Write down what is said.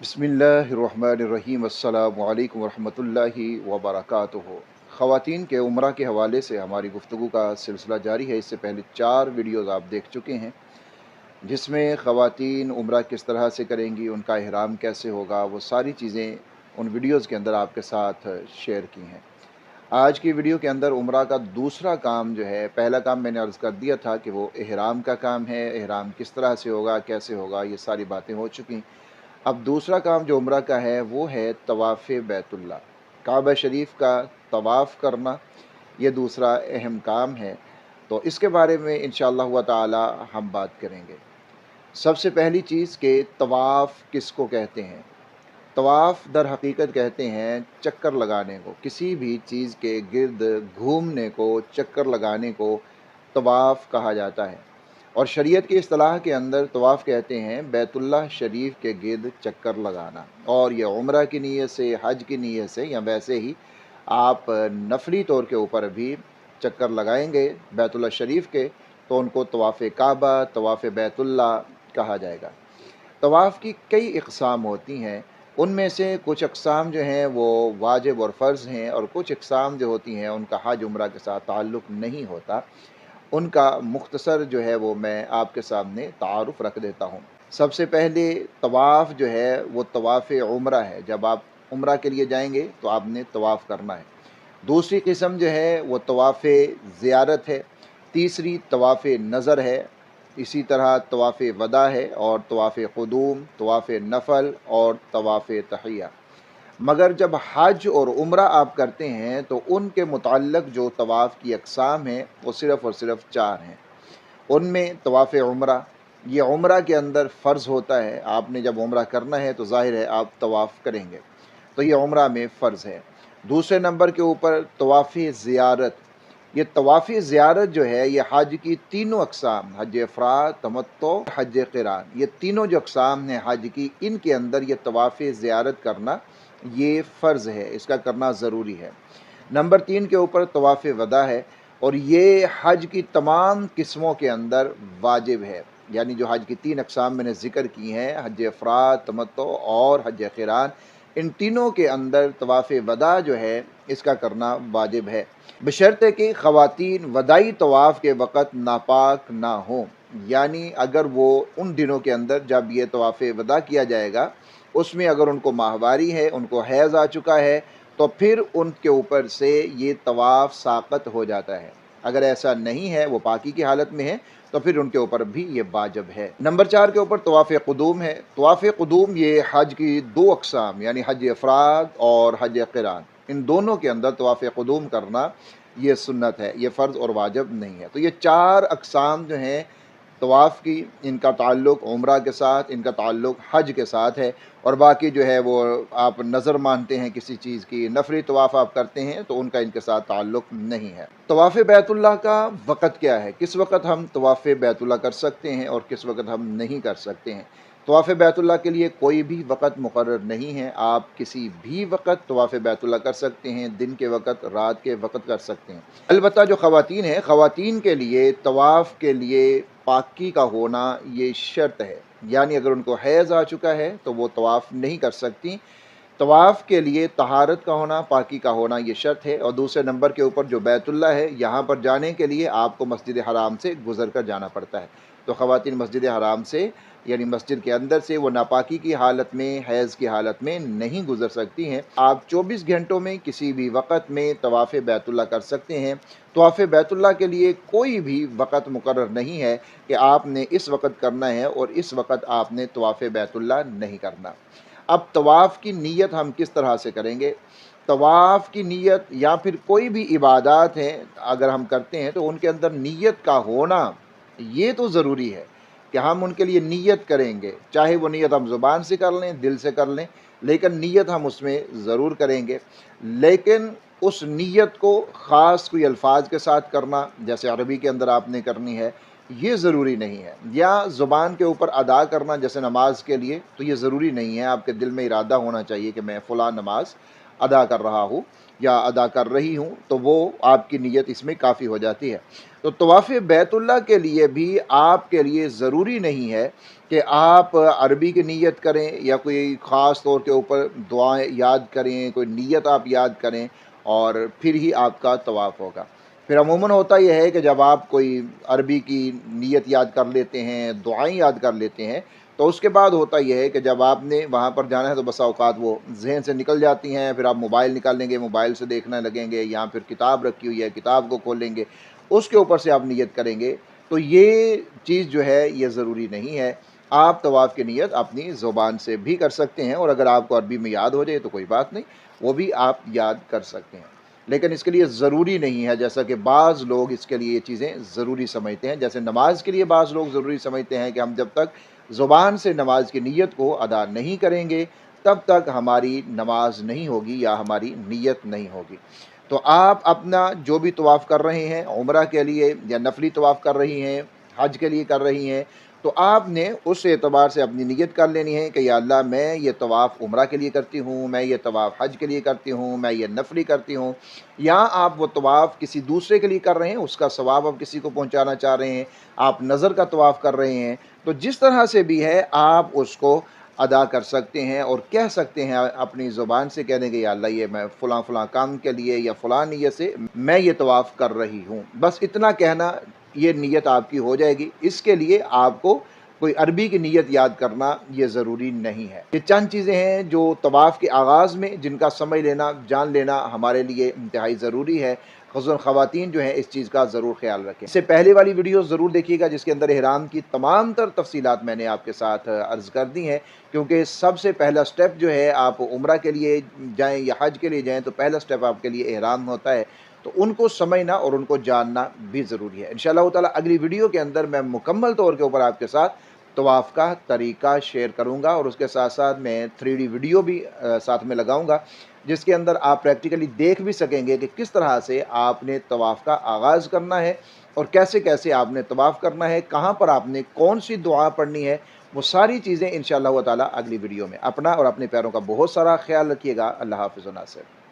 बिस्मिल्लाहिर्रहमानिर्रहीम। अस्सलामु अलैकुम वरहमतुल्लाहि वबरकातुहू। ख़वातीन के उम्रा के हवाले से हमारी गुफ्तगू का सिलसिला जारी है। इससे पहले 4 वीडियोज़ आप देख चुके हैं, जिसमें ख़वातीन उम्रा किस तरह से करेंगी, उनका इहराम कैसे होगा, वो सारी चीज़ें उन वीडियोज़ के अंदर आपके साथ शेयर की हैं। आज की वीडियो के अंदर उम्रा का दूसरा काम जो है, पहला काम मैंने अर्ज़ कर दिया था कि वो इहराम का काम है। इहराम किस तरह से होगा, कैसे होगा, ये सारी बातें हो चुकी। अब दूसरा काम जो उम्रा का है वो है तवाफ़ बैतुल्ला, काबा शरीफ का तवाफ़ करना। ये दूसरा अहम काम है, तो इसके बारे में इंशाअल्लाह हुआ ताला हम बात करेंगे। सबसे पहली चीज़ कि तवाफ़ किसको कहते हैं। तवाफ़ दर हकीकत कहते हैं चक्कर लगाने को, किसी भी चीज़ के गिर्द घूमने को, चक्कर लगाने को तवाफ़ कहा जाता है। और शरीयत की इस्तिलाह के अंदर तवाफ़ कहते हैं बैतुल्लाह शरीफ के गिर्द चक्कर लगाना। और यह उम्रा की नीयत से, हज की नीयत से, या वैसे ही आप नफली तौर के ऊपर भी चक्कर लगाएंगे बैतुल्लाह शरीफ के, तो उनको तवाफ़ काबा, तवाफ़ बैतुल्लाह कहा जाएगा। तवाफ़ की कई इक़साम होती हैं, उनमें से कुछ अक़साम जो हैं वो वाजिब और फ़र्ज़ हैं, और कुछ इक़साम जो होती हैं उनका हज उम्रा के साथ ताल्लुक़ नहीं होता। उनका मुख्तसर जो है वो मैं आपके सामने तारुफ़ रख देता हूँ। सबसे पहले तवाफ़ जो है वो तवाफ़ उम्रा है। जब आप उम्रा के लिए जाएंगे तो आपने तवाफ़ करना है। दूसरी किस्म जो है वो तवाफ़ ज़ियारत है। तीसरी तवाफ़ नज़र है। इसी तरह तवाफ़ वदा है, और तवाफ़ क़ुदूम, तवाफ़ नफ़ल और तवाफ़ तहिया। मगर जब हज और उम्रा आप करते हैं तो उनके मुताल्लिक़ जो तवाफ़ की अक़साम हैं वो सिर्फ़ और सिर्फ 4 हैं। उनमें तवाफ़ उम्रा, ये उम्रा के अंदर फ़र्ज़ होता है। आपने जब उम्रा करना है तो ज़ाहिर है आप तवाफ़ करेंगे, तो ये उम्रा में फ़र्ज़ है। दूसरे नंबर के ऊपर तवाफ़ ज़ियारत। ये तवाफ़ ज़ियारत जो है ये हज की तीनों अक़साम, हज इफ़राद, तमत्तु, हज क़िरान, ये तीनों जो अक़साम हैं हज की, इनके अंदर ये तवाफ़ ज़ियारत करना ये फ़र्ज़ है, इसका करना ज़रूरी है। नंबर 3 के ऊपर तवाफ़ वदा है, और ये हज की तमाम किस्मों के अंदर वाजिब है। यानी जो हज की 3 अक़साम मैंने ज़िक्र की हैं, हज इफ़राद, तमत्तु और हज क़िरान, इन तीनों के अंदर तवाफ़ वदा जो है इसका करना वाजिब है, बशर्ते कि ख़वातीन वदाई तवाफ़ के वक़्त नापाक ना हों। यानी अगर वो उन दिनों के अंदर जब ये तवाफ़ वदा किया जाएगा उसमें अगर उनको माहवारी है, उनको हैज़ आ चुका है, तो फिर उनके ऊपर से ये तवाफ़ साक़त हो जाता है। अगर ऐसा नहीं है, वो पाकी की हालत में है, तो फिर उनके ऊपर भी ये वाजिब है। नंबर 4 के ऊपर तवाफ़ क़ुदूम है। तवाफ़ क़ुदूम ये हज की 2 अक़साम यानी हज इफ़राद और हज क़िरान, इन दोनों के अंदर तवाफ़ क़ुदूम करना ये सुन्नत है, ये फ़र्ज़ और वाजिब नहीं है। तो ये 4 अक़साम जो हैं तवाफ़ की, इनका ताल्लुक़ उम्रा के साथ, इनका ताल्लुक़ हज के साथ है। और बाकी जो है वो आप नज़र मानते हैं किसी चीज़ की, नफली तवाफ़ आप करते हैं, तो उनका इनके साथ ताल्लुक़ नहीं है। तवाफ़ बैतुल्लाह का वक़्त क्या है, किस वक़्त हम तवाफ़ बैतुल्लाह कर सकते हैं और किस वक़्त हम नहीं कर सकते हैं। तवाफ़ बैतुल्लाह के लिए कोई भी वक़्त मुक़र्रर नहीं है। आप किसी भी वक़्त तवाफ़ बैतुल्लाह कर सकते हैं, दिन के वक़्त, रात के वक़्त कर सकते हैं। अलबत्ता जो ख़वातीन हैं, ख़वातीन के लिए तवाफ़ के लिए पाकी का होना ये शर्त है। यानी अगर उनको हैज़ आ चुका है तो वो तवाफ़ नहीं कर सकती। तवाफ़ के लिए तहारत का होना, पाकी का होना ये शर्त है। और दूसरे नंबर के ऊपर जो बैतुल्लाह है, यहाँ पर जाने के लिए आपको मस्जिद हराम से गुज़र कर जाना पड़ता है। तो ख़वातीन मस्जिद हराम से यानी मस्जिद के अंदर से वो नापाकी की हालत में, हैज़ की हालत में नहीं गुज़र सकती हैं। आप 24 घंटों में किसी भी वक़्त में तवाफ़ बैतुल्लाह कर सकते हैं। तवाफ़ बैतुल्लाह के लिए कोई भी वक़्त मुक़र्रर नहीं है कि आपने इस वक़्त करना है और इस वक़्त आपने तवाफ़ बैतुल्लाह नहीं करना। अब तवाफ़ की नीयत हम किस तरह से करेंगे। तवाफ़ की नीयत या फिर कोई भी इबादत हैं अगर हम करते हैं तो उनके अंदर नीयत का होना ये तो ज़रूरी है कि हम उनके लिए नीयत करेंगे। चाहे वो नीयत हम ज़ुबान से कर लें, दिल से कर लें, लेकिन नीयत हम उसमें ज़रूर करेंगे। लेकिन उस नीयत को ख़ास कोई अल्फाज के साथ करना, जैसे अरबी के अंदर आपने करनी है, ये ज़रूरी नहीं है। या ज़ुबान के ऊपर अदा करना जैसे नमाज के लिए, तो ये ज़रूरी नहीं है। आपके दिल में इरादा होना चाहिए कि मैं फ़लाँ नमाज अदा कर रहा हूँ या अदा कर रही हूँ, तो वो आपकी नीयत इसमें काफ़ी हो जाती है। तो तवाफ़ बैतुल्लाह के लिए भी आपके लिए ज़रूरी नहीं है کہ आप अरबी की नीयत करें या कोई ख़ास तौर के ऊपर दुआएं याद करें, कोई नीयत आप याद करें और फिर ही आपका तवाफ़ होगा। फिर अमूमन होता यह है कि जब आप कोई अरबी की नीयत याद कर लेते हैं, दुआएं याद कर लेते हैं, तो उसके बाद होता यह है कि जब आपने वहाँ पर जाना है तो बसा औकात वो ज़हन से निकल जाती हैं। फिर आप मोबाइल निकालेंगे, मोबाइल से देखने लगेंगे, या फिर किताब रखी हुई है, किताब को खोलेंगे, उसके ऊपर से आप नीयत करेंगे। तो ये चीज़ जो है ये ज़रूरी नहीं है। आप तवाफ़ की नीयत अपनी ज़ुबान से भी कर सकते हैं, और अगर आपको अरबी में याद हो जाए तो कोई बात नहीं, वो भी आप याद कर सकते हैं। लेकिन इसके लिए ज़रूरी नहीं है, जैसा कि बाज़ लोग इसके लिए ये चीज़ें ज़रूरी समझते हैं। जैसे नमाज़ के लिए बाज़ लोग ज़रूरी समझते हैं कि हम जब तक ज़ुबान से नमाज की नीयत को अदा नहीं करेंगे तब तक हमारी नमाज नहीं होगी या हमारी नीयत नहीं होगी। तो आप अपना जो भी तवाफ़ कर रहे हैं, उम्रा के लिए या नफली तवाफ़ कर रही हैं, हज के लिए कर रही हैं, तो आपने उस एतबार से अपनी नीयत कर लेनी है कि या अल्लाह, मैं ये तवाफ़ उम्रा के लिए करती हूँ, मैं ये तवाफ़ हज के लिए करती हूँ, मैं ये नफली करती हूँ। या आप वो तवाफ़ किसी दूसरे के लिए कर रहे हैं, उसका सवाब आप किसी को पहुँचाना चाह रहे हैं, आप नज़र का तवाफ़ कर रहे हैं, तो जिस तरह से भी है आप उसको अदा कर सकते हैं और कह सकते हैं अपनी ज़ुबान से, कह देंगे या अल्लाह, ये मैं फ़लाँ फ़लाँ काम के लिए या फ़लाँ नीयत से मैं ये तवाफ़ कर रही हूँ। बस इतना कहना, ये नीयत आपकी हो जाएगी। इसके लिए आपको कोई अरबी की नीयत याद करना ये ज़रूरी नहीं है। ये चंद चीज़ें हैं जो तवाफ़ के आगाज़ में जिनका समझ लेना, जान लेना हमारे लिए इंतहाई ज़रूरी है। ख़ुसूसन ख़वातीन जो हैं इस चीज़ का ज़रूर ख़्याल रखें। इससे पहले वाली वीडियो ज़रूर देखिएगा जिसके अंदर इहराम की तमाम तर तफ़सीलात मैंने आपके साथ अर्ज़ कर दी हैं, क्योंकि सबसे पहला स्टेप जो है, आप उम्रा के लिए जाएँ या हज के लिए जाएँ तो पहला स्टेप आपके लिए इहराम होता है। तो उनको समझना और उनको जानना भी ज़रूरी है। इंशाअल्लाह ताला अगली वीडियो के अंदर मैं मुकम्मल तौर के ऊपर आपके साथ तवाफ़ का तरीका शेयर करूँगा, और उसके साथ साथ मैं 3D वीडियो भी साथ में लगाऊँगा, जिसके अंदर आप प्रैक्टिकली देख भी सकेंगे कि किस तरह से आपने तवाफ़ का आगाज़ करना है और कैसे कैसे आपने तवाफ़ करना है, कहाँ पर आपने कौन सी दुआ पढ़नी है। वो सारी चीज़ें इंशाअल्लाह ताला अगली वीडियो में। अपना और अपने प्यारों का बहुत सारा ख्याल रखिएगा। अल्लाह हाफ़िज़ व नासिर।